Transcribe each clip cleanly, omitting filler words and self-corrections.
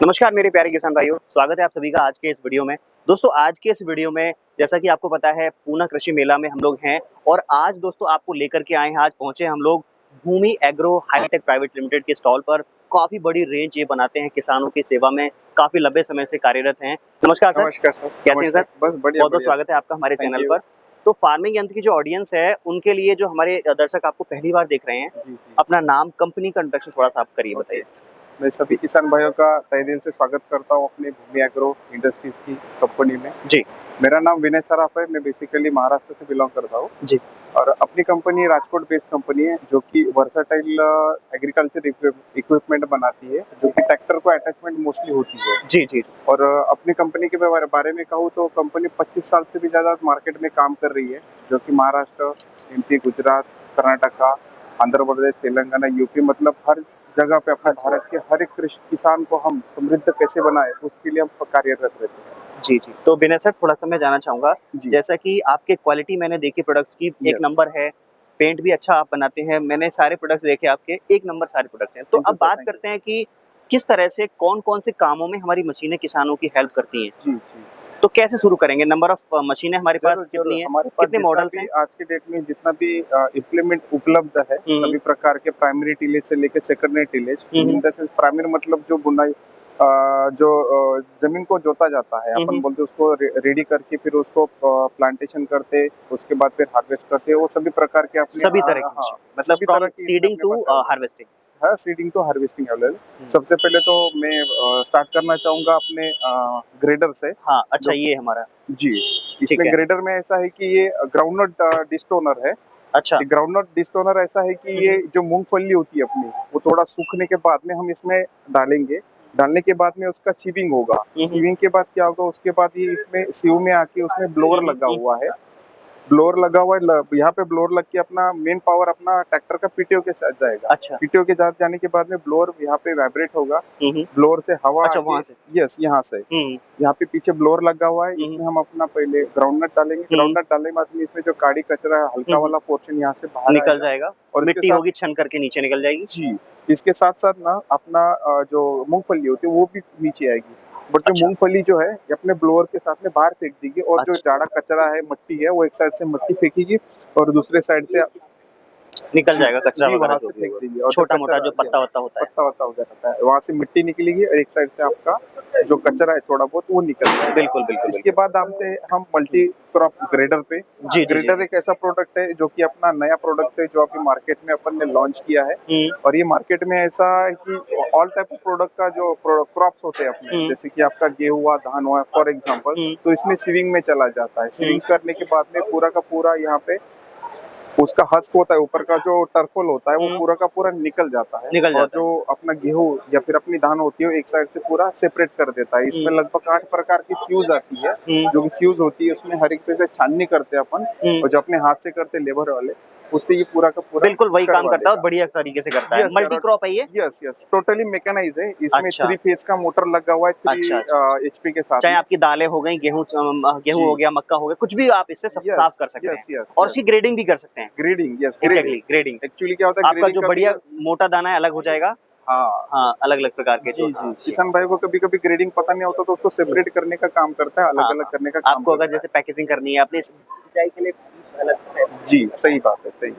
नमस्कार मेरे प्यारे किसान भाइयों, स्वागत है आप सभी का आज के इस वीडियो में। दोस्तों आज के इस वीडियो में जैसा कि आपको पता है पूना कृषि मेला में हम लोग हैं और आज दोस्तों आपको लेकर के आए हैं। आज पहुंचे हम लोग भूमि एग्रो हाईटेक प्राइवेट लिमिटेड के स्टॉल पर। काफी बड़ी रेंज ये बनाते हैं, किसानों की सेवा में काफी लंबे समय से कार्यरत हैं। नमस्कार सर। नमस्कार सर। कैसे हैं सर? बस बढ़िया। बहुत बहुत स्वागत है आपका हमारे चैनल पर। तो फार्मिंग यंत्र की जो ऑडियंस है उनके लिए, जो हमारे दर्शक आपको पहली बार देख रहे हैं, जी। अपना नाम, कंपनी का इंट्रोडक्शन थोड़ा सा आप करिए, बताइए। मैं सभी किसान भाइयों का तहे दिल से स्वागत करता हूँ अपने भूमि एग्रो इंडस्ट्रीज की कंपनी में। जी। मेरा नाम विनय सराफ है। मैं बेसिकली महाराष्ट्र से बिलोंग करता हूँ जी। और अपनी कंपनी राजकोट बेस्ड कंपनी है जो कि वर्साटाइल एग्रीकल्चर इक्विपमेंट बनाती है, जो कि ट्रैक्टर को अटैचमेंट मोस्टली होती है। जी जी। और अपनी कंपनी के बारे में कहूँ तो कंपनी 25 साल से भी ज़्यादा मार्केट में काम कर रही है, जो कि महाराष्ट्र, एमपी, गुजरात, कर्नाटका, आंध्र प्रदेश, तेलंगाना, यूपी, मतलब हर जगह पे अपने भारत के हर एक किसान को हम समृद्ध कैसे बनाए उसके लिए हम कार्यरत रहते हैं। जी जी। तो विनय सर, थोड़ा सा मैं जानना चाहूंगा, जी। जैसा कि आपके क्वालिटी मैंने देखी प्रोडक्ट्स की, एक नंबर है, पेंट भी अच्छा आप बनाते हैं, मैंने सारे प्रोडक्ट्स देखे आपके, एक नंबर सारे प्रोडक्ट्स हैं। तो अब बात करते हैं कि किस तरह से कौन कौन से कामों में हमारी मशीनें किसानों की हेल्प करती हैं। जी जी। तो कैसे शुरू करेंगे? नंबर ऑफ मशीनें हमारे पास कितनी है, हमारे पास कितने मॉडल्स हैं? आज के डेट में जितना भी इम्प्लीमेंट उपलब्ध है, सभी प्रकार के प्राइमरी टिलेज से लेकर secondary tillage. In the sense primary मतलब जो बुनाई जमीन को जोता जाता है, अपन बोलते उसको रेडी करके फिर उसको प्लांटेशन करते, उसके बाद फिर हार्वेस्ट करते, वो सभी प्रकार के अपने सभी तरह की, मतलब फ्रॉम सीडिंग टू हार्वेस्टिंग। है, सीडिंग टू हार्वेस्टिंग अवेलेबल। सबसे पहले तो मैं स्टार्ट करना चाहूंगा अपने ग्रेडर से। हाँ अच्छा, ये हमारा जी। इसमें ग्रेडर में ऐसा है कि ये ग्राउंडनट डिस्टोनर है। अच्छा। ग्राउंडनट डिस्टोनर ऐसा है कि ये जो मूंगफली होती है अपनी, वो थोड़ा सूखने के बाद में हम इसमें डालेंगे। डालने के बाद में उसका सीविंग होगा। सीविंग के बाद क्या होगा, उसके बाद ये इसमें सीव में आके उसमें ब्लोअर लगा हुआ है। ब्लोअर लगा हुआ है, यहाँ पे ब्लोअर लग के अपना मेन पावर अपना ट्रैक्टर का पीटीओ के साथ जाएगा। अच्छा। पीटीओ के साथ जाने के बाद में ब्लोअर यहाँ पे वाइब्रेट होगा। ब्लोअर से हवा, अच्छा, वहां से, यस, यहाँ से, यहाँ पे पीछे ब्लोअर लगा हुआ है। इसमें हम अपना पहले ग्राउंडनट डालेंगे। ग्राउंडनट डालने के बाद में इसमें जो काड़ी कचरा हल्का वाला पोर्शन यहाँ से बाहर निकल जाएगा और मिट्टी होगी छन करके नीचे निकल जाएगी। जी। इसके साथ साथ ना अपना जो मूंगफली होती है वो भी नीचे आएगी। बट जो मूंगफली जो है अपने ब्लोअर के साथ में बाहर फेंक देगी और जो जाड़ा कचरा है, मट्टी है, वो एक साइड से मट्टी फेंकेगी और दूसरे साइड से निकल जाएगा कचरा वगैरह, से फेंक देगी। और छोटा मोटा जो पत्ता वत्ता होता है वहां से मिट्टी निकलेगी और एक साइड से आपका जो कचरा है थोड़ा बहुत वो निकल जाएगा। बिल्कुल बिल्कुल। इसके बाद आते हैं हम मल्टी क्रॉप ग्रेडर पे। जी। ग्रेडर एक ऐसा प्रोडक्ट है जो कि अपना नया प्रोडक्ट है, जो अभी मार्केट में अपन ने लॉन्च किया है। और ये मार्केट में ऐसा है कि ऑल टाइप ऑफ प्रोडक्ट का जो क्रॉप्स होते हैं अपने, जैसे कि आपका गेहूं हुआ, धान हुआ फॉर एग्जाम्पल, तो इसमें सीविंग में चला जाता है। सीविंग करने के बाद में पूरा का पूरा यहाँ पे उसका हस्क होता है, ऊपर का जो टर्फल होता है वो पूरा का पूरा निकल जाता है। और जो अपना गेहूं या फिर अपनी धान होती है एक साइड से पूरा सेपरेट कर देता है। इसमें लगभग 8 प्रकार की फ्यूज आती है, जो कि फ्यूज होती है उसमें हर एक पे छाननी करते हैं अपन, और जो अपने हाथ से करते लेबर वाले, उससे ये पूरा का पूरा बिल्कुल वही काम करता है और बढ़िया तरीके से करता है। मल्टी क्रॉप है ये? यस, टोटली मैकेनाइज है। इसमें 3 फेज का मोटर लगा हुआ है, 3 HP के साथ। चाहे आपकी दालें हो गई, गेहूं हो गया, मक्का हो गया, कुछ भी आप इससे साफ कर सकते हैं। और उसकी ग्रेडिंग भी कर सकते हैं। ग्रेडिंग, यस, ग्रेडिंग एक्चुअली क्या होता है, आपका जो बढ़िया मोटा दाना है अलग हो जाएगा। हाँ, अलग अलग प्रकार के। जी। किसान भाई को कभी कभी ग्रेडिंग पता नहीं होता तो उसको सेपरेट करने का काम करता है, अलग अलग करने का काम। आपको अगर जैसे पैकेजिंग करनी है अपने सिंचाई के लिए अलग से। जी, सही बात है, सही।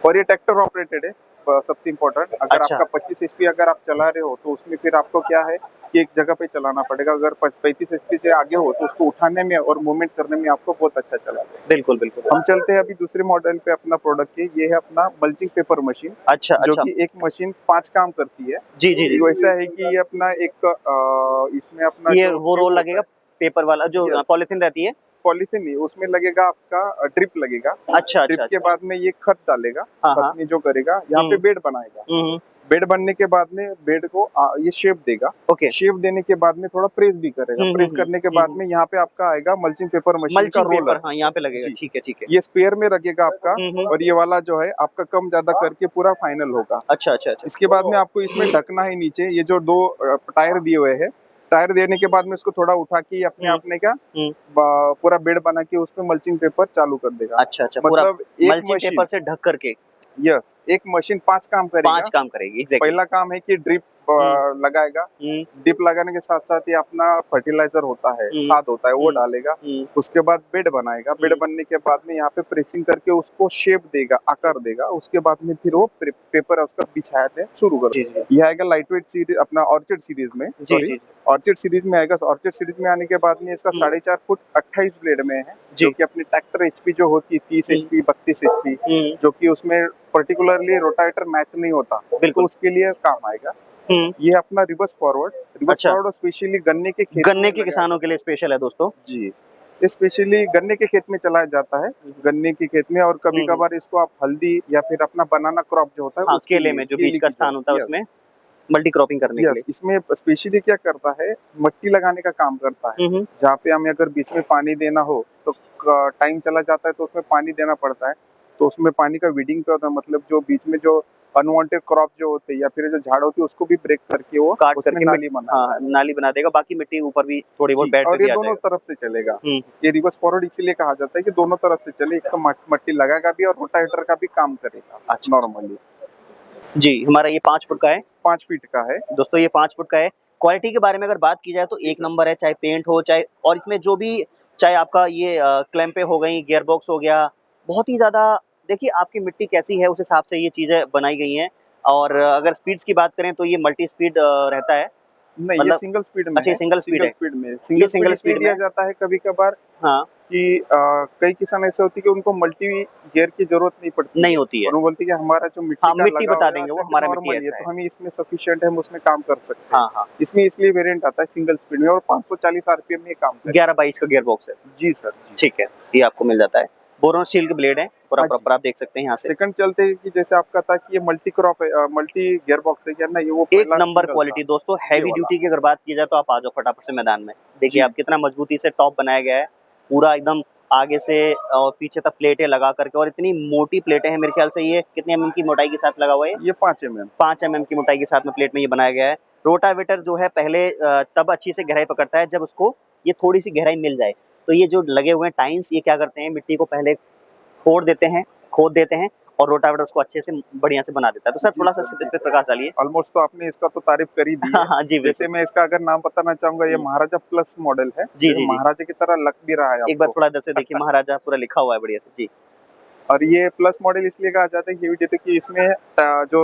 और ये ट्रैक्टर ऑपरेटेड है, सबसे इम्पोर्टेंट। अगर आपका 25 HP अगर आप चला रहे हो तो उसमें फिर आपको क्या है कि एक जगह पे चलाना पड़ेगा। अगर 35 HP से आगे हो तो उसको उठाने में और मूवमेंट करने में आपको बहुत अच्छा चला। बिल्कुल बिल्कुल। हम चलते हैं अभी दूसरे मॉडल पे अपना प्रोडक्ट के। ये है अपना मल्चिंग पेपर मशीन। अच्छा। जो कि एक मशीन 5 काम करती है। जी जी जी। वैसा है कि ये अपना एक इसमें अपना ये वो रोल लगेगा पेपर वाला, जो पॉलिथीन रहती है। पॉलिथीन नहीं, उसमें लगेगा आपका ड्रिप लगेगा। अच्छा। ड्रिप के बाद में ये खत डालेगा, खत में जो करेगा यहाँ पे बेड बनाएगा। बेड बनने के बाद में बेड को ये शेप देगा। शेप देने के बाद में थोड़ा प्रेस भी करेगा। प्रेस करने के बाद में यहाँ पे आपका आएगा मल्चिंग पेपर मशीन का रोलर। हाँ, यहाँ पे लगेगा। ठीक है। ये स्पेयर में रखेगा आपका, और ये वाला जो है आपका कम ज्यादा करके पूरा फाइनल होगा। अच्छा। इसके बाद में आपको इसमें ढकना है नीचे, ये जो 2 टायर दिए हुए हैं, टायर देने के बाद में इसको थोड़ा उठा के अपने आपने क्या पूरा बेड बना के उसमें मल्चिंग पेपर चालू कर देगा। अच्छा। मतलब मल्चिंग पेपर से ढक करके। यस, एक मशीन 5 काम करेगी। एग्जैक्टली। पहला काम है कि ड्रिप लगाएगा। डिप लगाने के साथ साथ ये अपना फर्टिलाइजर होता है, खाद होता है, वो डालेगा। उसके बाद बेड बनाएगा। बेड बनने के बाद में यहाँ पे प्रेसिंग करके उसको शेप देगा, आकार देगा। उसके बाद में फिर वो पेपर उसका बिछाया शुरू कर देगा। ये आएगा लाइट वेट सीरीज अपना ऑर्चिड सीरीज में, सॉरी ऑर्चिड सीरीज में आएगा। ऑर्चिड सीरीज में आने के बाद में इसका 4.5 फुट 28 ब्लेड में है, जो कि अपनी ट्रैक्टर एचपी जो होती है 30 एचपी 32 एचपी, जो कि उसमें पर्टिकुलरली रोटावेटर मैच नहीं होता, बिल्कुल उसके लिए काम आएगा। ये अपना रिवर्स फॉरवर्ड स्पेशली गन्ने के किसानों के लिए स्पेशल है दोस्तों जी। स्पेशली गन्ने के खेत में चलाया जाता है, गन्ने के खेत में। और कभी कभार इसको आप हल्दी या फिर अपना बनाना क्रॉप जो होता है उसके लिए में जो बीज का स्थान होता है उसमें मल्टी क्रॉपिंग करने के लिए। इसमें स्पेशली क्या करता है, मट्टी लगाने का काम करता है। जहाँ पे हमें अगर बीच में पानी देना हो तो टाइम चला जाता है तो उसमें पानी देना पड़ता है, तो उसमें पानी का वीडिंग करता है, मतलब जो बीच में जो अनवांटेड क्रॉप जो होते हैं या फिर जो झाड़ होती है उसको भी ब्रेक करके वो काट करके नाली बना देगा। बाकी मिट्टी ऊपर भी थोड़ी बहुत बैठ और ये दोनों तरफ से चलेगा। ये रिवर्स फॉरवर्ड इसीलिए कहा जाता है कि दोनों तरफ से चले, एक तो मट्टी लगाएगा भी और रोटावेटर का भी काम करेगा नॉर्मली जी। हमारा ये 5 फुट का है, 5 फीट का है दोस्तों। ये 5 फुट का है। क्वालिटी के बारे में अगर बात की जाए तो एक नंबर है, चाहे पेंट हो चाहे, और इसमें जो भी चाहे आपका ये क्लैंपे हो गई, गियर बॉक्स हो गया, बहुत ही ज्यादा देखिए आपकी मिट्टी कैसी है उस हिसाब से ये चीजें बनाई गई हैं। और अगर स्पीड्स की बात करें तो ये मल्टी स्पीड रहता है, नहीं ये सिंगल स्पीड में। अच्छा सिंगल स्पीड में सिंगल स्पीड दिया जाता है कभी कभार। हाँ कि कई किसान ऐसे होती है कि उनको मल्टी गियर की जरूरत नहीं होती है, और वो बोलती है कि हमारा जो मिट्टी बता देंगे वो हमारा मिट्टी है तो हमें इसमें सफिशिएंट है, हम उसमें काम कर सकते हैं। हाँ। इसमें इसलिए वेरिएंट आता है सिंगल स्पीड में और 540 आरपीएम में काम करता है। 11/22 का गियर बॉक्स है जी सर। ठीक है, ये आपको मिल जाता है। बोरोन स्टील के ब्लेड है पूरा प्रॉपर, आप देख सकते हैं यहाँ से। सेकंड चलते हैं कि जैसे आपका था कि ये मल्टी क्रॉप है, मल्टी गियर बॉक्स है क्या ना, ये वो एक नंबर क्वालिटी दोस्तों। हैवी ड्यूटी की अगर बात की जाए तो आप आ जाओ फटाफट से मैदान में। देखिए आप कितना मजबूती से टॉप बनाया गया है, पूरा एकदम आगे से और पीछे तक प्लेटें लगा करके, और इतनी मोटी प्लेटें हैं। मेरे ख्याल से ये कितने mm की मोटाई के साथ लगा हुआ है? ये 5 mm की मोटाई के साथ में प्लेट में ये बनाया गया है। रोटावेटर जो है पहले तब अच्छी से गहराई पकड़ता है जब उसको ये थोड़ी सी गहराई मिल जाए। तो ये जो लगे हुए हैं टाइन्स, ये क्या करते हैं, मिट्टी को पहले खोद देते हैं और रोटावेटर उसको अच्छे से बढ़िया से बना देता है। तो सर थोड़ा सा इस पे प्रकाश डालिए। ऑलमोस्ट तो आपने इसका तो तारीफ कर ही दी है। हाँ जी, जैसे मैं इसका अगर नाम बताना चाहूंगा, ये महाराजा प्लस मॉडल है जी। जी महाराजा की तरह लग भी रहा है। एक बार थोड़ा इधर से देखिए, महाराजा पूरा लिखा हुआ है बढ़िया से जी। और ये प्लस मॉडल इसलिए कहा जाता है कि इसमें जो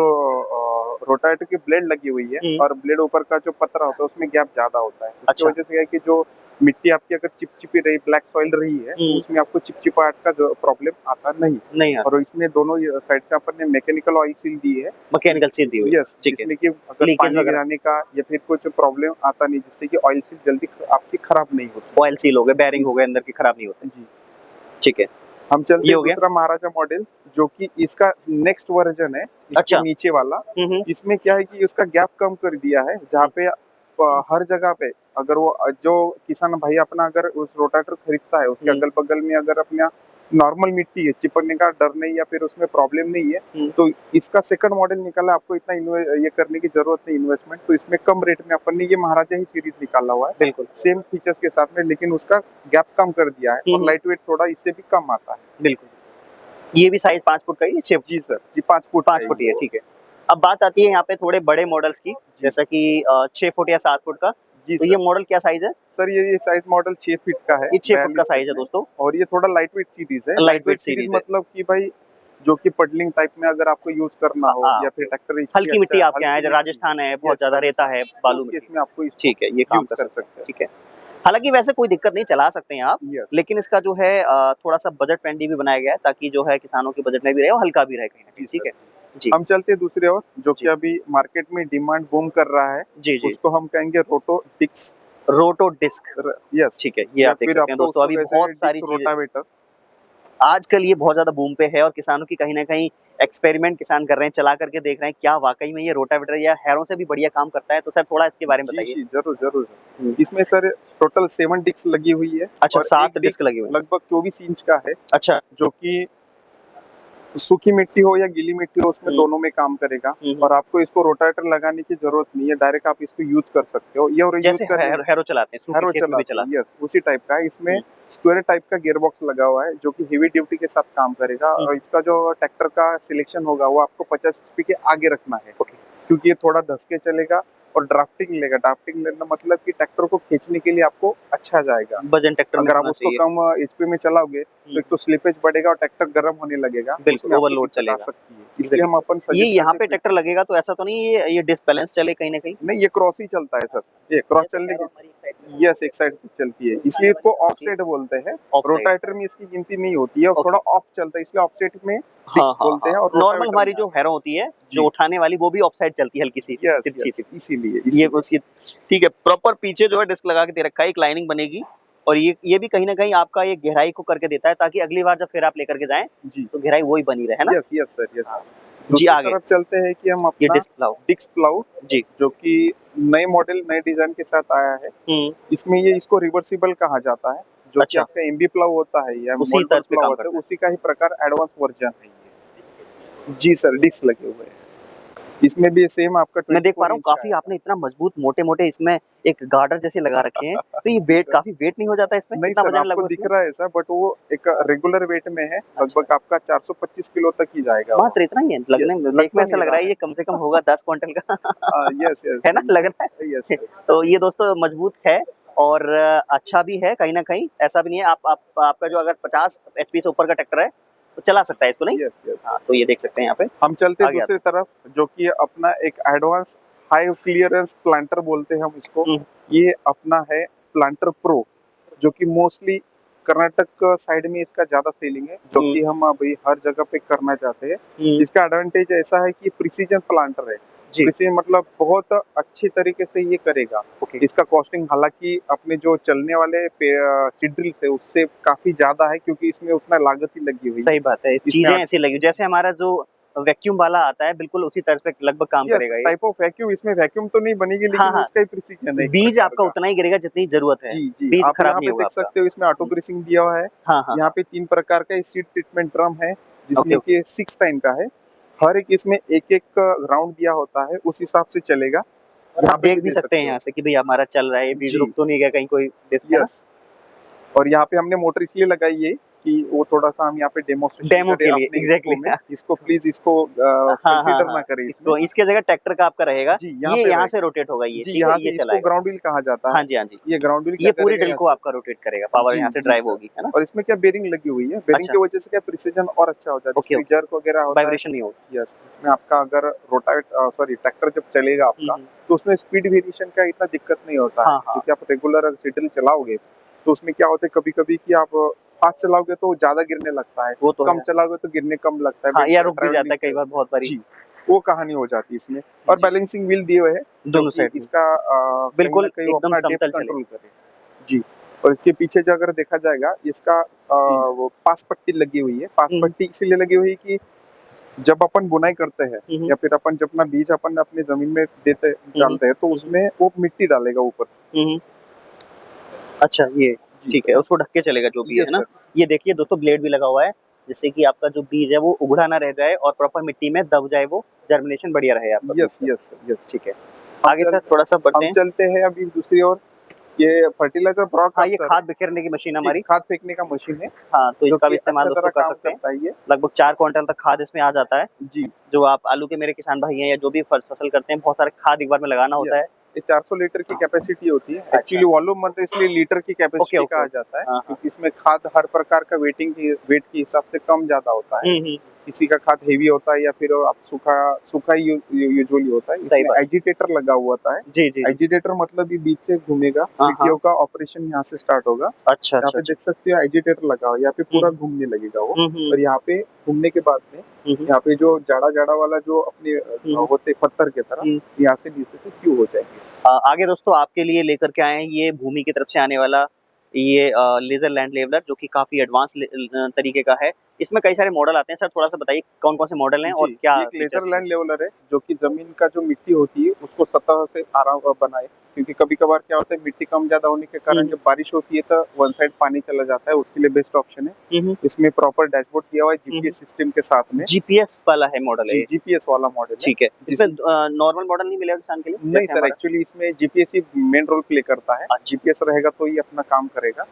रोटावेटर की ब्लेड लगी हुई है और ब्लेड ऊपर का जो पतरा होता है उसमें गैप ज्यादा होता है। इसकी वजह से है कि जो मिट्टी आपकी अगर चिपचिपी रही, ब्लैक सॉइल रही है, तो उसमें आपको चिपचिपाहट का जो प्रॉब्लम आता नहीं। और इसमें दोनों साइड से अपन ने मैकेनिकल ऑयल सील दी है, मैकेनिकल सील दी हुई है, यस, जिसमें कि अगर पानी गिराने का या फिर कुछ प्रॉब्लम आता नहीं, जिससे कि ऑयल सील जल्दी आपकी खराब नहीं होती। ऑयल सील हो गए, बेयरिंग हो गए, अंदर की खराब नहीं होते जी। ठीक है, हम चलते हैं दूसरा महाराजा मॉडल, जो कि इसका नेक्स्ट वर्जन है। अच्छा, नीचे वाला इसमें क्या है कि उसका गैप कम कर दिया है, जहाँ पे हर जगह पे अगर वो जो किसान भाई अपना अगर उस रोटावेटर खरीदता है, उसके अगल बगल में अगर अपना नॉर्मल मिट्टी है, चिपकने का डर नहीं या फिर उसमें प्रॉब्लम नहीं है, तो इसका सेकंड मॉडल निकाला। आपको इतना ये करने की जरूरत नहीं इन्वेस्टमेंट, तो इसमें कम रेट में अपन ने ये महाराजा ही सीरीज निकाला हुआ है, बिल्कुल सेम फीचर्स के साथ में, लेकिन उसका गैप कम कर दिया है और लाइट वेट थोड़ा इससे भी कम आता है। बिल्कुल, ये भी साइज 5 फुट का ही है जी सर जी, 5 फुट ही है। ठीक है, अब बात आती है यहाँ पे थोड़े बड़े मॉडल्स की, जैसा कि 6 फुट या 7 फुट का। जी तो ये मॉडल क्या साइज है सर? ये साइज मॉडल 6 फीट का है। ये 6 फुट का साइज है दोस्तों, और ये थोड़ा लाइट वेट सीरीज है। लाइट वेट सीरीज मतलब कि भाई जो कि पडलिंग टाइप में अगर आपको यूज करना हो या फिर ट्रैक्टर हल्की मिट्टी आपके यहाँ है, राजस्थान है, बहुत ज्यादा रेता है, बालू में आपको, ठीक है, ये काम कर सकते हैं। ठीक है, हालांकि वैसे कोई दिक्कत नहीं, चला सकते हैं आप, लेकिन इसका जो है थोड़ा सा बजट फ्रेंडली भी बनाया गया है, ताकि जो है किसानों के बजट में भी रहे और हल्का भी रहे कहीं। ठीक है जी। हम चलते हैं दूसरे ओर, जो कि अभी मार्केट में डिमांड बूम कर रहा है जी, उसको हम कहेंगे रोटो डिस्क। यस, ठीक है, ये आप देख सकते हैं दोस्तों, अभी बहुत सारी चीजें आजकल ये बहुत ज्यादा बूम पे है, और किसानों की कहीं ना कहीं एक्सपेरिमेंट किसान कर रहे हैं, चला करके देख रहे हैं क्या वाकई में ये रोटावेटर या हैरों से भी बढ़िया काम करता है। तो सर थोड़ा इसके बारे में बताइए। जरूर। इसमें सर टोटल 7 डिस्क लगी हुई है। अच्छा, 7 डिस्क लगी हुई है, लगभग 24 इंच का है। अच्छा, जो कि सूखी मिट्टी हो या गीली मिट्टी हो, उसमें दोनों में काम करेगा। और आपको इसको रोटावेटर लगाने की जरूरत नहीं है, डायरेक्ट आप इसको यूज कर सकते हो। ये और जैसे हैरो चलाते हैं, हैरो चलाते हैं, यस, उसी टाइप का है। इसमें स्क्वायर टाइप का गियर बॉक्स लगा हुआ है, जो कि हेवी ड्यूटी के साथ काम करेगा। और इसका जो ट्रैक्टर का सिलेक्शन होगा वो आपको 50 HP के आगे रखना है, क्योंकि ये थोड़ा धस के चलेगा और ड्राफ्टिंग लेगा। ड्राफ्टिंग लेना मतलब कि ट्रैक्टर को खींचने के लिए आपको अच्छा जाएगा। वजन ट्रैक्टर में अगर आप होना उसको चाहिए। कम एचपी में चलाओगे तो एक तो स्लिपेज बढ़ेगा और ट्रैक्टर गर्म होने लगेगा, बिल्कुल, उसमें आपको ओवरलोड दिक्कत आ चलेगा। सकती है। इसलिए हम अपन ये सजेस्ट यहाँ करते पे हैं ट्रैक्टर लगेगा तो ऐसा तो नहीं ये डिसबैलेंस चले कहीं ना कहीं? नहीं, ये क्रॉस ही चलता है सर। ये क्रॉस चलने की यस एक साइड पे चलती है, इसलिए इसको ऑफ साइड बोलते हैं। Off side। रोटावेटर में इसकी गिनती नहीं होती है और थोड़ा ऑफ चलता है, इसलिए ऑफ साइड में हाँ डिस्क हाँ बोलते हैं। हाँ, और नॉर्मल रोटावेटर हमारी में जो हैरो होती है जो जी। उठाने वाली वो भी ऑफ साइड चलती है, हल्की सी यस तिरछी यस, तिरछी। इसीलिए ये इसीलिए। उसकी ठीक है, प्रॉपर पीछे जो है डिस्क लगा के दे रखा है, एक लाइनिंग बनेगी और ये भी कहीं ना कहीं आपका ये गहराई को करके देता है ताकि अगली बार जब फिर आप लेकर के जाएं जी तो गहराई वही बनी रहे, है ना? Yes yes sir yes. जी दूसरी आगे तरफ चलते हैं कि हम ये अपना डिस्क प्लाउ। डिस्क प्लाउ जी। जो कि नए मॉडल नए डिजाइन के साथ आया है। इसमें ये इसको रिवर्सिबल कहा जाता है, जो कि अच्छा। आपका एमबी प्लाउ होता है या उसी मोल्डर तर्ज पे प्लाउ काम होता करता है, उसी का ही प्रकार एडवांस वर्जन है ये। जी सर, डिस्क लगे हुए हैं इसमें भी सेम आपका। मैं देख पा रहा हूँ 24 इंच का काफी है। आपने इतना मजबूत मोटे मोटे इसमें एक गार्डर जैसे लगा रखे हैं, तो ये जी वेट सर। काफी वेट नहीं हो जाता इसमें? नहीं इतना सर, वजन आपको लगभग दिख इसमें? रहा है ऐसा, बट वो एक रेगुलर वेट में है, लगभग आपका 425 किलो तक ही जाएगा। मात्र इतना ही है? लगने Yes, में लग देखने तो में ऐसा नहीं लग रहा है रहा ये कम से कम होगा 10 क्विंटल का यस यस है ना, लग रहा है? Yes yes. तो ये दोस्तों मजबूत है और अच्छा भी है कहीं ना कहीं, ऐसा भी नहीं है। आप आपका जो अगर 50 एचपी से ऊपर का ट्रैक्टर है तो चला सकता है इसको, नहीं? Yes yes. हाँ, तो ये देख सकते हैं यहाँ पे। हम चलते हैं आगे दूसरी तरफ, जो कि अपना एक एडवांस हाई क्लियरेंस प्लांटर बोलते हैं हम इसको। ये अपना है प्लांटर प्रो, जो कि मोस्टली कर्नाटक साइड में इसका ज्यादा सेलिंग है, जो कि हम अभी हर जगह पे करना चाहते हैं। इसका एडवांटेज ऐसा है कि प्रिसीजन प्लांटर है। प्रिसीजन मतलब बहुत अच्छी तरीके से ये करेगा। इसका कॉस्टिंग हालांकि अपने जो चलने वाले सीड्रिल्स है उससे काफी ज्यादा है, क्योंकि इसमें उतना लागत ही लगी हुई है। सही बात है, चीजें ऐसी लगी जैसे हमारा जो वैक्यूम वाला आता है, बिल्कुल उसी तर्ज पे लगभग काम करेगा ये। टाइप ऑफ वैक्यूम, इसमें वैक्यूम तो नहीं बनेगी, लेकिन हाँ, उसका ही प्रिसीजन है। बीज आपका उतना ही गिरेगा जितनी जरूरत है। जी जी, बीज आप खराब यहाँ नहीं पे होगा देख आपका। सकते हो, इसमें ऑटो ग्रीसिंग दिया हुआ है। हाँ हाँ, यहाँ पे 3 प्रकार का सीड ट्रीटमेंट ड्रम है, जिसमें कि 6 टाइम का है। हर एक इसमें एक एक राउंड दिया होता है, उस हिसाब से चलेगा। आप देख भी सकते हैं यहाँ से कि भाई हमारा चल रहा है, बीज जी। रुक तो नहीं गया कहीं कोई डिस्क, है ना? यस। और यहाँ पे हमने मोटर इसलिए लगाई है कि वो थोड़ा सा हम यहाँ पे डेमोस्ट्रेशन डेमो के लिए, एग्जैक्टली। इसको प्लीज इसको कंसीडर ना करें इसको, इसके जगह ट्रैक्टर का आपका रहेगा। जी, ये यहाँ से रोटेट होगा, ये जी, ठीक यहाँ है, से ये इसको चलाएगा। ग्राउंड व्हील कहा जाता है। हाँ जी हाँ जी, ये ग्राउंड व्हील ये पूरी करेगा ड्रिल को यहाँ आपका रोटेट करेगा, पावर जी, यहाँ से जी, ड्राइव सर। होगी, है ना? और इसमें क्या बेरिंग लगी हुई है, बेरिंग अच्छा। की वजह से क्या प्रिसीजन और अच्छा हो जाता है, ओके, इसमें जर्क वगैरह होता है। वाइब्रेशन नहीं होगा। यस, इसमें आपका अगर ट्रैक्टर जब चलेगा आपका, तो उसमें स्पीड वेरिएशन का इतना दिक्कत नहीं होता है। हाँ, हाँ। क्योंकि आप रेगुलर सीडल चलाओगे तो उसमें क्या होता है, कभी कभी कि आप फास्ट चलाओगे तो ज्यादा गिरने लगता है, वो तो कम है। चलाओगे तो गिरने कम लगता है। हाँ, या रुक भी जाता है कई बार बहुत बारी। जी, वो कहानी हो जाती है इसमें। और बैलेंसिंग व्हील दिए हुए हैं दोनों साइड में। इसका बिल्कुल कहीं वो एकदम अपना समतल डेप्थ कंट्रोल करे। जी। और इसके पीछे जो अगर देखा जाएगा, इसका वो पास पट्टी लगी हुई है। पास पट्टी इसीलिए लगी हुई है कि जब अपन बुनाई करते हैं या फिर अपन जब अपना बीज अपन अपनी जमीन में डालते हैं, तो उसमें वो मिट्टी डालेगा ऊपर से। अच्छा, ये ठीक है, उसको ढक के चलेगा जो भी है ना। ये देखिए दोस्तों, ब्लेड भी लगा हुआ है, जिससे कि आपका जो बीज है वो उगड़ा ना रह जाए और प्रॉपर मिट्टी में दब जाए, वो जर्मिनेशन बढ़िया रहे आपका। यस यस यस, ठीक है। आगे सर थोड़ा सा बढ़ते हैं। हम चलते हैं अभी दूसरी ओर। ये फर्टिलाइजर ब्रॉडकास्टर। हाँ, ये खाद बिखेरने की मशीन हमारी, खाद फेंकने का मशीन है। हाँ, तो इसका भी इस्तेमाल दोस्तों कर सकते हैं। लगभग 4 क्विंटल तक खाद इसमें आ जाता है जी। जो आप आलू के मेरे किसान भाई हैं या जो भी फसल करते हैं, बहुत सारे खाद एक बार में लगाना होता है। ये 400 लीटर की कैपेसिटी होती है। एक्चुअली वॉल्यूम मतलब इसलिए लीटर की कैपेसिटी कहा जाता है, क्योंकि इसमें खाद हर प्रकार का वेट के हिसाब से कम ज्यादा होता है। किसी का खाद हेवी होता है या फिर आप सूखा यूजुअली होता है। इसमें एजिटेटर लगा हुआ था। जी जी। एजिटेटर मतलब ये बीच से घूमेगा, मिट्टियों का ऑपरेशन यहाँ से स्टार्ट होगा। अच्छा, यहाँ पे देख सकते हो एजिटेटर लगा हुआ, यहाँ पे पूरा घूमने लगेगा वो। और यहाँ पे घूमने के बाद में यहाँ पे जो जाड़ा वाला जो अपने होते पत्थर के तरह, यहाँ से नीचे से सीव हो जाएंगे। आगे दोस्तों आपके लिए लेकर के आए हैं ये भूमि की तरफ से आने वाला ये लेजर लैंड लेवलर, जो कि काफी एडवांस तरीके का है। इसमें कई सारे मॉडल आते हैं, सर थोड़ा सा बताइए कौन कौन से मॉडल हैं और क्या। एक लेजर लैंड लेवलर है जो कि जमीन का जो मिट्टी होती है उसको सतह से आराम बनाए, क्योंकि कभी कभार क्या होता है मिट्टी कम ज्यादा होने के कारण जब बारिश होती है तो वन साइड पानी चला जाता है, उसके लिए बेस्ट ऑप्शन है। इसमें प्रॉपर डैशबोर्ड दिया हुआ है जीपीएस सिस्टम के साथ में। जीपीएस वाला है मॉडल है, जीपीएस वाला मॉडल। ठीक है। इसमें नॉर्मल मॉडल नहीं मिलेगा किसान के लिए? नहीं सर, एक्चुअली इसमें जीपीएस ही मेन रोल प्ले करता है। जीपीएस रहेगा तो ही अपना काम करेगा।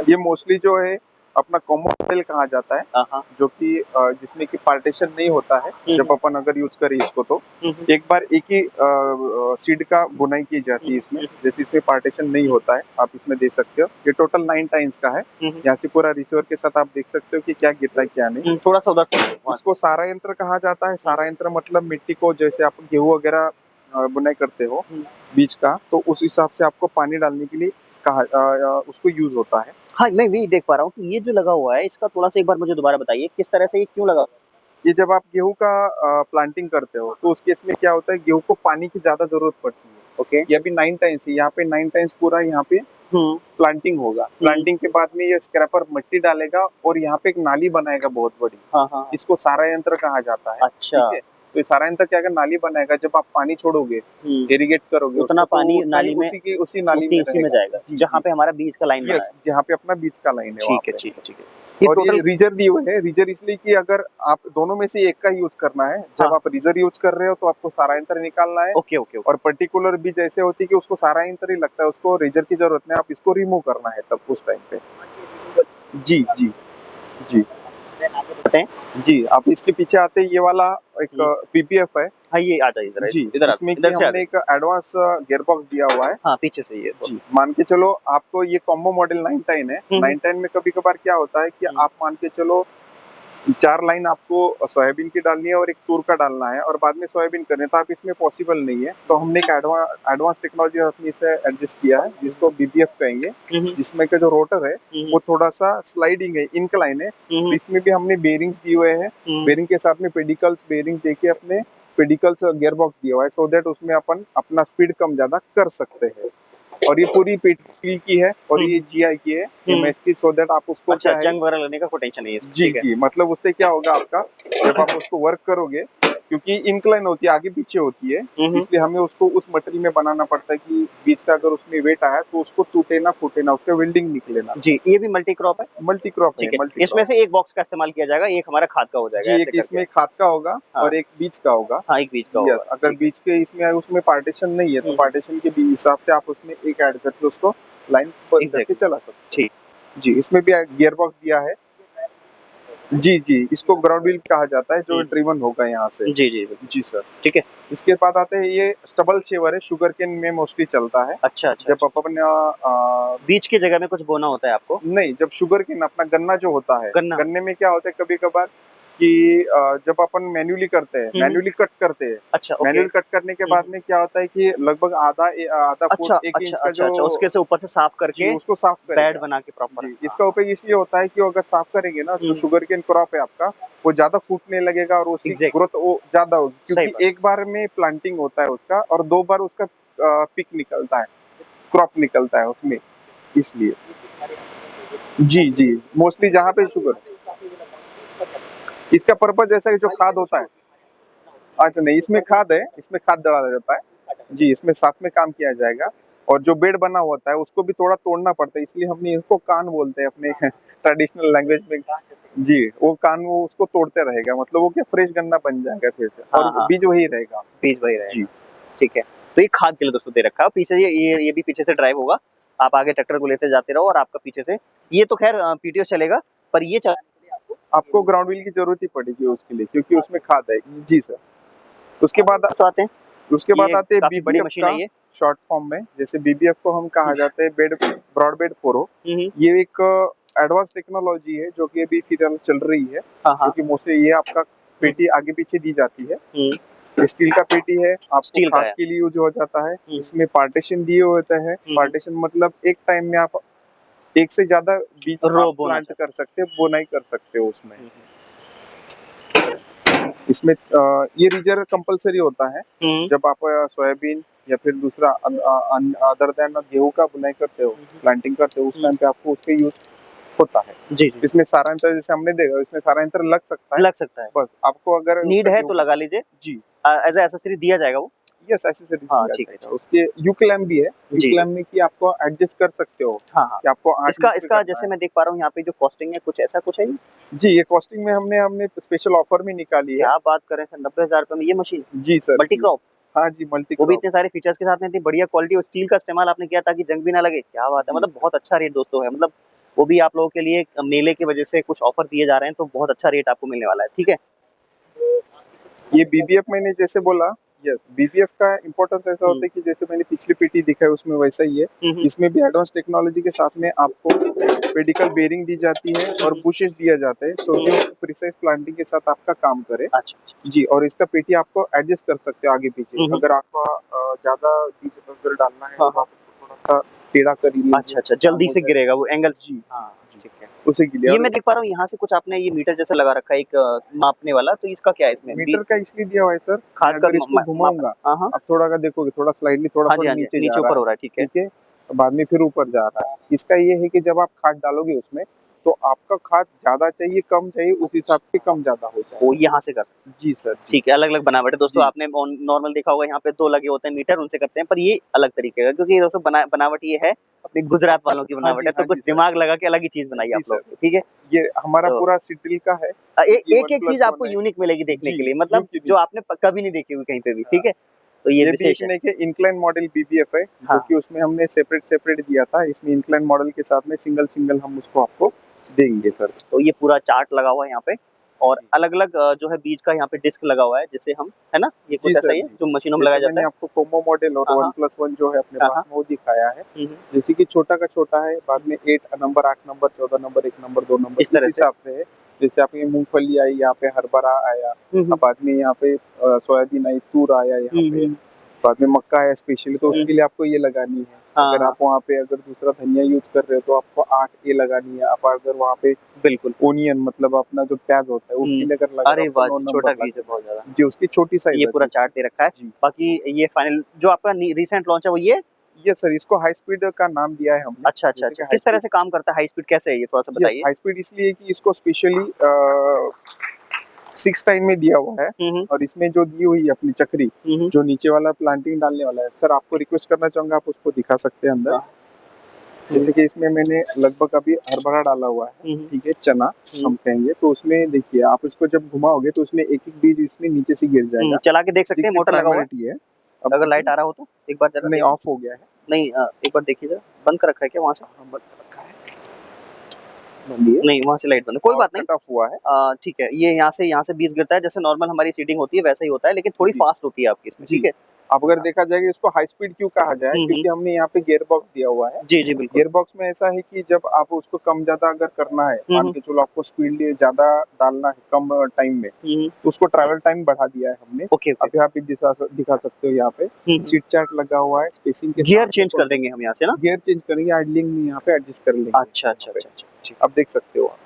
ये मोस्टली जो है अपना कॉम्बो मॉडल कहा जाता है, हाँ। जो कि जिसमें कि पार्टीशन नहीं होता है जब अपन अगर यूज करें इसको तो एक बार एक ही सीड का बुनाई की जाती है इसमें, जैसे इसमें पार्टीशन नहीं होता है। आप इसमें देख सकते हो ये टोटल 9 टाइम्स का है। यहाँ से पूरा रिसीवर के साथ आप देख सकते हो कि क्या गिरता है क्या नहीं। थोड़ा सा उधर से इसको सारा यंत्र कहा जाता है। सारा यंत्र मतलब मिट्टी को, जैसे आप गेहूं वगैरह बुनाई करते हो बीज का, तो उस हिसाब से आपको पानी डालने के लिए उसको यूज होता है। हाँ, मैं भी देख पा रहा हूँ कि ये जो लगा हुआ है इसका थोड़ा सा एक बार मुझे दोबारा बताइए किस तरह से ये क्यों लगा। ये जब आप गेहूं का प्लांटिंग करते हो तो उस केस में क्या होता है, गेहूं को पानी की ज्यादा जरूरत पड़ती है। ओके, ये अभी 9 टाइम्स, यहाँ पे 9 टाइम्स पूरा यहाँ पे प्लांटिंग होगा। प्लांटिंग के बाद में ये स्क्रैपर मिट्टी डालेगा और यहाँ पे एक नाली बनाएगा बहुत बड़ी। हाँ। इसको सारा यंत्र कहा जाता है। अच्छा, ठीक है, तो ये सारा यंत्र क्या नाली बनाएगा। जब आप पानी छोड़ोगे, इरिगेट करोगे, उतना पानी तो नाली में उसी नाली में जाएगा जहाँ पे हमारा बीज का लाइन है, जहाँ पे अपना बीज का लाइन है। ठीक है। और ये रीजर दिए हुए हैं। रीजर इसलिए कि अगर आप दोनों में से एक का यूज करना है, जब आप रीजर यूज कर रहे हो तो आपको सारा यंत्र निकालना है। ओके। और पर्टिकुलर बीज ऐसे होती है कि उसको सारा यंत्र ही लगता है, उसको रीजर की जरूरत नहीं, आप इसको रिमूव करना है तब उस टाइम पे। जी, आप इसके पीछे आते ये वाला एक पीपीएफ है। हाँ, ये आ जाइए जी, इसमें हमने एक एडवांस गियर बॉक्स दिया हुआ है। हाँ, पीछे से ये जी, मान के चलो आपको ये कॉम्बो मॉडल 910 है। 910 में कभी कभार क्या होता है कि आप मान के चलो 4 लाइन आपको सोयाबीन की डालनी है और एक तूर का डालना है और बाद में सोयाबीन करनी है, तो आप इसमें पॉसिबल नहीं है। तो हमने एक एडवांस टेक्नोलॉजी अपनी से एडजस्ट किया है, जिसको बीबीएफ कहेंगे, जिसमें का जो रोटर है वो थोड़ा सा स्लाइडिंग है, इंक्लाइन है। तो इसमें भी हमने बेरिंग्स दिए हुए हैं। बेरिंग के साथ में पेडिकल्स बेरिंग देके अपने पेडिकल्स गियर बॉक्स दिया हुआ है, सो दैट उसमें अपन अपना स्पीड कम ज्यादा कर सकते हैं। और ये पूरी पेटी की है और ये जीआई की है, एमएस की, सो दैट आप उसको अच्छा, जंग वगैरह लगने का कोई टेंशन नहीं है। जी, मतलब उससे क्या होगा आपका, जब आप उसको वर्क करोगे, क्योंकि इंक्लाइन होती है, आगे पीछे होती है, इसलिए हमें उसको उस मटेरियल में बनाना पड़ता है कि बीज का अगर उसमें वेट आया तो उसको टूटे ना फूटे ना, उसका वेल्डिंग निकले ना। जी, ये भी मल्टी क्रॉप है। मल्टी क्रॉप है। इसमें से एक बॉक्स का इस्तेमाल किया जाएगा, एक हमारा खाद का हो जाएगा। जी, एक इसमें खाद का होगा और एक बीज का होगा। हाँ, एक बीज का होगा। अगर बीज के इसमें उसमें पार्टीशन नहीं है तो पार्टीशन के हिसाब से आप उसमें एक ऐड करके उसको लाइन पर करके चला सकते हैं। जी, इसमें भी गियर बॉक्स दिया है। जी, इसको ग्राउंड व्हील कहा जाता है, जो ड्रिवन होगा यहाँ से। जी सर, ठीक है। इसके बाद आते हैं ये स्टबल शेवर है, शुगर केन में मोस्टली चलता है। अच्छा। जब अपन बीज की जगह में कुछ बोना होता है आपको? नहीं, जब शुगर केन अपना गन्ना जो होता है, गन्ने में क्या होता है कभी कभार कि जब अपन मैन्युअली करते हैं, मैन्युअली कट करते हैं। अच्छा, मैन्युअली कट करने के बाद में क्या होता है कि लगभग आधा फुट 1 इंच का जो उसके से ऊपर से साफ करके उसको साफ पैड बना के प्रॉपर। इसका उपयोग इसलिए होता है कि अगर साफ करेंगे ना, जो शुगर केन क्रॉप है आपका, वो ज्यादा फूटने लगेगा और उसकी ग्रोथ वो ज्यादा होगी, क्योंकि एक बार में प्लांटिंग होता है उसका और 2 बार उसका पिक निकलता है, क्रॉप निकलता है उसमें, इसलिए। जी, मोस्टली जहाँ पे शुगर, इसका पर्पज ऐसा है जो खाद होता है। अच्छा नहीं, इसमें खाद है, इसमें खाद डाला जाता है। जी, इसमें साथ में काम किया जाएगा। और जो बेड बना होता है उसको भी थोड़ा तोड़ना पड़ता है, इसलिए हमने इसको कान बोलते हैं अपने ट्रेडिशनल लैंग्वेज में। जी, वो कान वो उसको तोड़ते रहेगा, मतलब वो क्या फ्रेश गन्ना बन जाएगा फिर से, और बीज वही रहेगा। जी, ठीक है। तो ये खाद के लिए दोस्तों दे रखा है। पीछे ये भी पीछे से ड्राइव होगा, आप आगे ट्रैक्टर को लेते जाते रहो और आपका पीछे से ये तो खैर पीटीओ चलेगा, पर ये आपको ग्राउंड व्हील की जरूरत ही पड़ेगी उसके लिए, क्योंकि उसमें खाद है। जी सर। उसके बाद आते हैं बीबीएफ का शॉर्ट फॉर्म में, जैसे बीबीएफ को हम कहा जाते हैं ब्रॉड बेड फोरो। ये एक एडवांस टेक्नोलॉजी है जो कि अभी फिलहाल चल रही है, क्योंकि मोस्टली ये आपका पेटी आगे पीछे दी जाती है। स्टील का पेटी है, आपको खाद के लिए यूज हो जाता है। इसमें पार्टीशन दिए होते हैं। पार्टीशन मतलब एक टाइम में आप एक से ज्यादा बीज प्लांट कर सकते हैं, बोनाई कर सकते हो उसमें। इसमें ये रीजर कंपलसरी होता है जब आप सोयाबीन या फिर दूसरा अदर देन गेहूं का बुनाई करते हो, प्लांटिंग करते हो, उस टाइम पे आपको उसके यूज होता है। जी, इसमें सारा यंत्र जैसे हमने देखा, इसमें सारा यंत्र लग सकता है। बस आपको अगर नीड है तो लगा लीजिए। जी, एज एक्सेसरी दिया जाएगा वो। यस, एक्सेसरीज ठीक है। उसके यू क्लैम्प भी है, यू क्लैम्प में कि आपको एडजस्ट कर सकते हो। कि आपको इसका जैसे मैं देख पा रहा हूँ यहाँ पे जो कॉस्टिंग है कुछ ऐसा कुछ है। जी, ये कॉस्टिंग में हमने स्पेशल ऑफर में निकाली है। क्या बात करें सर, 90,000 रुपए में ये मशीन? जी सर, मल्टी क्रॉप। हाँ जी, मल्टी क्रॉप, वो भी इतने सारे फीचर्स के साथ में, इतनी बढ़िया क्वालिटी और स्टील का इस्तेमाल आपने किया ताकि जंग भी ना लगे। क्या बात है, मतलब बहुत अच्छा रेट दोस्तों है। मतलब वो भी आप लोगों के लिए मेले की वजह से कुछ ऑफर दिए जा रहे हैं, तो बहुत अच्छा रेट आपको मिलने वाला है, ठीक है। ये बीबीएफ मैंने जैसे बोला, यस, बीबीएफ का इम्पोर्टेंस ऐसा होता है कि जैसे मैंने पिछली पेटी दिखा है उसमें वैसा ही है। इसमें भी एडवांस टेक्नोलॉजी के साथ में आपको पेडिकल बेरिंग दी जाती है और बुशेस दिया जाता है, सो जो प्रिसाइज प्लांटिंग के साथ आपका काम करे। अच्छा जी, और इसका पेटी आपको एडजस्ट कर सकते हो आगे पीछे। अगर आपका ज्यादा डीसी अगर डालना है तो आप उसको थोड़ा सा टेढ़ा कर लीजिए। अच्छा, जल्दी से गिरेगा वो एंगल। जी हाँ ठीक है। उसे गिरे। ये मैं देख पा रहा हूँ यहाँ से कुछ आपने ये मीटर जैसा लगा रखा है, एक मापने वाला, तो इसका क्या है इसमें? मीटर का इसलिए दिया हुआ है सर, खाद का अगर इसको घुमाऊंगा, हाँ आप थोड़ा का देखोगे थोड़ा स्लाइडली थोड़ा हाँ जी, थोड़ा हाँ जी, नीचे नीचे ऊपर हो रहा है, ठीक है। ठीक है, बाद में फिर ऊपर जा रहा है। इसका ये है कि जब आप खाद डालोगे उसमें तो आपका खाद ज्यादा चाहिए कम चाहिए उस हिसाब से कम ज्यादा हो जाए, वो यहाँ से कर सकते हैं। जी सर। ठीक है, अलग अलग बनावट है दोस्तों। आपने नॉर्मल देखा होगा यहाँ पे 2 लगे होते हैं मीटर, उनसे करते हैं, पर ये अलग तरीके का, क्योंकि दोस्तों बनावट ये है अपनी गुजरात वालों की बनावट है, तो कुछ दिमाग लगा के अलग ही चीज बनाई आप लोग, ठीक है। ये हमारा पूरा सिटिल का है। एक एक चीज आपको यूनिक मिलेगी देखने के लिए, मतलब जो आपने कभी नहीं देखी हुई कहीं पे भी, ठीक है। तो ये विशेष है। इंक्लाइन मॉडल बीबीएफ है, जो कि उसमें हमने सेपरेट दिया था। इसमें इंक्लाइन मॉडल के साथ में सिंगल हम उसको आपको देंगे सर। तो ये पूरा चार्ट लगा हुआ है यहाँ पे, और अलग अलग जो है बीज का यहाँ पे डिस्क लगा हुआ है, जिससे हम, है ना, ये कुछ ऐसा ही है जो मशीनों में लगाया जाता है। आपको कोमो मॉडल और 1+1 जो है अपने पास वो दिखाया है, जैसे कि छोटा का छोटा है, बाद में 8 number 8 number 14 number 1 number 2 number इस हिसाब से है। जैसे आप ये मूंगफली आई, यहाँ पे हरभरा आया, बाद में यहाँ पे सोयाबीन आई, तूर आया, यहाँ पे बाद में मक्का है स्पेशली, तो उसके लिए आपको ये लगानी है। अगर आप वहाँ पे अगर दूसरा धनिया यूज कर रहे हो तो आपको 8 ये लगानी है। आप अगर वहाँ पे बिल्कुल ओनियन मतलब अपना जो प्याज होता है उसके लिए अगर लगा, अरे वाह, छोटा बीज है बहुत ज्यादा जी, उसकी छोटी साइज। ये पूरा चार्ट दे रखा है जी। बाकी ये फाइनल जो आपका रिसेंट लॉन्च है वो ये सर, इसको हाई स्पीड का नाम दिया है हमने। अच्छा, किस तरह से काम करता है हाई स्पीड, कैसे है ये थोड़ा सा बताइए। हाई स्पीड इसलिए कि इसको स्पेशली 6 टाइम में दिया हुआ है, और इसमें जो दी हुई है अपनी चक्री, जो नीचे वाला प्लांटिंग डालने वाला है, सर आपको रिक्वेस्ट करना चाहूंगा आप उसको दिखा सकते हैं अंदर। जैसे कि इसमें मैंने लगभग अभी हरभरा डाला हुआ है, ठीक है, चना हम कहेंगे, तो उसमें देखिए आप इसको जब घुमाओगे तो उसमें एक एक बीज इसमें नीचे से गिर जाएगा। चला के देख सकते हैं, मोटर लगा हुआ है। अब अगर लाइट आ रहा हो तो एक बार जरा, नहीं ऑफ हो गया है, नहीं एक बार देखिए जरा, बंद कर रखा है क्या वहाँ से? बंद कर रखा है, नहीं वहाँ से लाइट बंद है, कोई बात नहीं, कट ऑफ हुआ है। ठीक है। ये यहाँ से बीज गिरता है, जैसे नॉर्मल हमारी सीडिंग होती है वैसा ही होता है, लेकिन थोड़ी फास्ट होती है आपकी इसमें, ठीक है। अब अगर देखा जाए इसको हाई स्पीड क्यों कहा जाए, क्योंकि हमने यहाँ पे गियर बॉक्स दिया हुआ है। जी बिल्कुल। गियर बॉक्स में ऐसा है कि जब आप उसको कम ज्यादा अगर करना है, मान के चलो आपको स्पीड ज्यादा डालना है कम टाइम में, तो उसको ट्रैवल टाइम बढ़ा दिया है हमने। अब यहाँ पे दिखा सकते हो, यहाँ पे सीट चार्ट लगा हुआ है, स्पेसिंग के गियर चेंज कर देंगे हम यहाँ से ना, गियर चेंज करेंगे, आइडलिंग में यहाँ पे एडजस्ट कर लेंगे। अच्छा, अब देख सकते हो आप,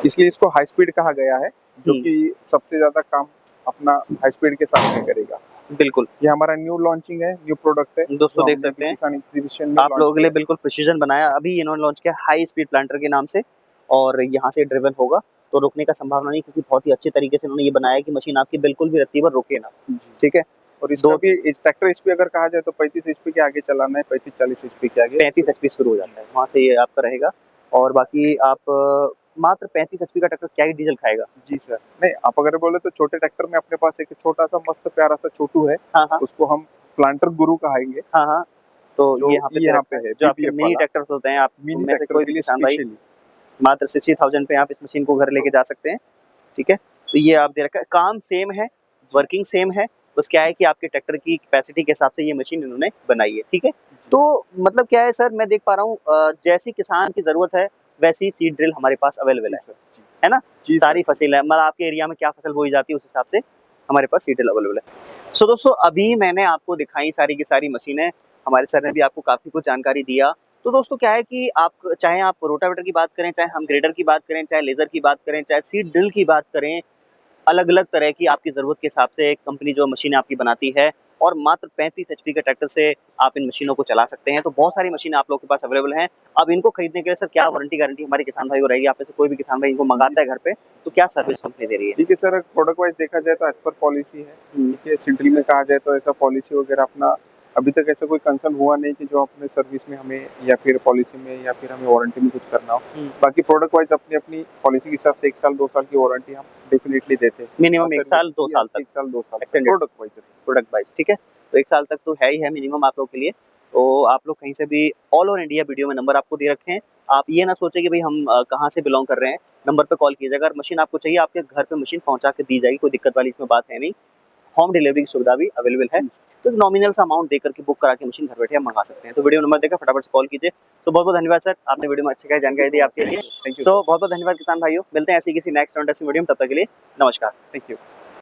इसलिए इसको हाई स्पीड कहा गया है, जो कि सबसे ज्यादा काम अपना हाई स्पीड के साथ में करेगा। बिल्कुल, ये हमारा न्यू लॉन्चिंग है, न्यू प्रोडक्ट है दोस्तों, देख सकते हैं किसान एग्जीबिशन में आप लोगों के लिए बिल्कुल प्रिसीजन बनाया। अभी इन्होंने लॉन्च किया हाई स्पीड प्लांटर के नाम से, और यहाँ से ड्रिवन होगा तो रुकने का संभावना नहीं, क्योंकि बहुत ही अच्छे तरीके से उन्होंने ये बनाया कि मशीन आपकी बिल्कुल भी रत्ती पर रुके ना, ठीक है। और इसका भी ट्रैक्टर एचपी अगर कहा जाए तो 35 एचपी के आगे चलाना है, 35-40 एचपी के आगे 35 एचपी शुरू हो जाता है, वहाँ से ये आपका रहेगा। और बाकी आप मात्र 35 एचपी का ट्रैक्टर क्या ही डीजल खाएगा। जी सर, नहीं आप अगर बोले तो छोटे ट्रैक्टर में अपने पास एक छोटा सा मस्त प्यारा सा छोटू है, उसको हम प्लांटर गुरु कहेंगे। तो यहाँ पे है जो आपके मिनी ट्रैक्टर्स होते हैं, आप में से कोई भी किसान भाई मात्र 60,000 पे आप इस मशीन को घर लेके जा सकते हैं, ठीक है। तो ये आप दे रखा है, काम सेम है, वर्किंग सेम है, बस क्या है कि आपके ट्रैक्टर की कैपेसिटी के हिसाब से ये मशीन इन्होंने बनाई है, ठीक है। तो मतलब क्या है सर, मैं देख पा रहा हूँ जैसी किसान की जरूरत है वैसी सीड ड्रिल हमारे पास अवेलेबल है ना। सारी फसल है, मतलब आपके एरिया में क्या फसल बोई जाती है उस हिसाब से हमारे पास सीड ड्रिल अवेलेबल है। सो दोस्तों, अभी मैंने आपको दिखाई सारी की सारी मशीनें, हमारे सर ने भी आपको काफी कुछ जानकारी दिया। तो दोस्तों क्या है कि आप चाहे आप रोटावेटर की बात करें, चाहे हम ग्रेडर की बात करें, चाहे लेजर की बात करें, चाहे सीड ड्रिल की बात करें, अलग अलग तरह की आपकी ज़रूरत के हिसाब से कंपनी जो मशीनें आपकी बनाती है, और मात्र 35 एचपी के ट्रैक्टर से आप इन मशीनों को चला सकते हैं। तो बहुत सारी मशीनें आप लोगों के पास अवेलेबल हैं। अब इनको खरीदने के लिए सर क्या वारंटी गारंटी हमारे किसान भाई को रहेगी? आप में से कोई भी किसान भाई इनको मंगाता है घर पे, तो क्या सर्विस कंपनी दे रही है? ठीक है सर, प्रोडक्ट वाइज देखा जाए तो एज पर पॉलिसी है, ठीक है। सिंपली में कहा जाए तो ऐसा पॉलिसी वगैरह अपना अभी तक ऐसा कोई कंसर्न हुआ नहीं कि जो अपने सर्विस में हमें या फिर पॉलिसी में या फिर हमें वारंटी में कुछ करना हो। बाकी प्रोडक्ट वाइज अपनी अपनी पॉलिसी के हिसाब से 1 साल 2 साल की वारंटी हम डेफिनेटली देते हैं। मिनिमम 1 साल 2 साल तक, 1 साल 2 साल प्रोडक्ट वाइज, ठीक है। तो 1 साल तक तो है ही है मिनिमम आप लोगों के लिए। तो आप लोग कहीं से भी ऑल ओवर इंडिया वीडियो में नंबर आपको दे रखे हैं। आप ये ना सोचें कि भाई हम कहाँ से बिलोंग कर रहे हैं, नंबर पे कॉल कीजिएगा। अगर मशीन आपको चाहिए आपके घर पे मशीन पहुंचा के दी जाएगी, कोई दिक्कत वाली इसमें बात है नहीं। होम डिलीवरी की सुविधा भी अवेलेबल है, तो नॉमिनल सा अमाउंट देकर के बुक करा के मशीन घर बैठे आप मंगा सकते हैं। तो वीडियो नंबर देकर फटाफट से कॉल कीजिए। तो बहुत बहुत धन्यवाद सर, आपने वीडियो में अच्छी खासी जानकारी दी आपके लिए। Thank you. सो बहुत बहुत धन्यवाद किसान भाइयों, मिलते हैं ऐसी किसी नेक्स्ट वीडियो में, तब तक के लिए नमस्कार। Thank you.